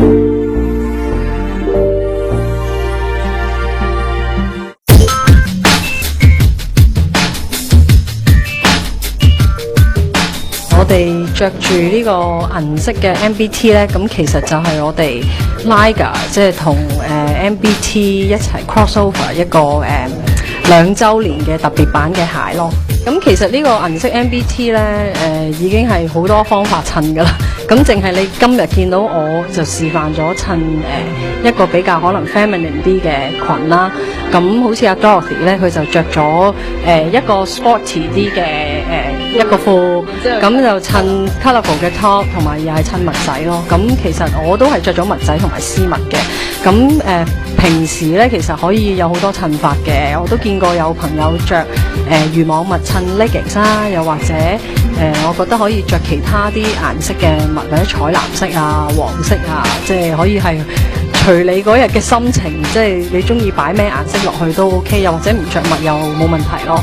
我哋着住呢個銀色嘅 MBT 呢，咁其實就係我哋 Liga 即係同MBT 一齊 crossover 一個2週年嘅特別版嘅鞋咯。咁其實呢個銀色 MBT 呢，已經係好多方法襯㗎啦。咁淨係你今日見到我就示範咗襯一個比較可能 feminine 啲嘅裙啦。咁好似阿 Dorothy 咧，佢就着咗一個 sporty 啲嘅一個褲，咁就襯 colourful 嘅 top， 同埋又係襯襪仔咯。咁其實我都係着咗襪仔同埋絲襪嘅。咁平時咧其實可以有好多襯法嘅，我都見過有朋友着漁網襪襯 leggings 啦，又或者我覺得可以着其他啲顏色嘅襪，或者彩藍色啊、黃色啊，即係可以係隨你嗰日嘅心情，即係你中意擺咩顏色落去都 OK， 又或者唔着襪又冇問題咯。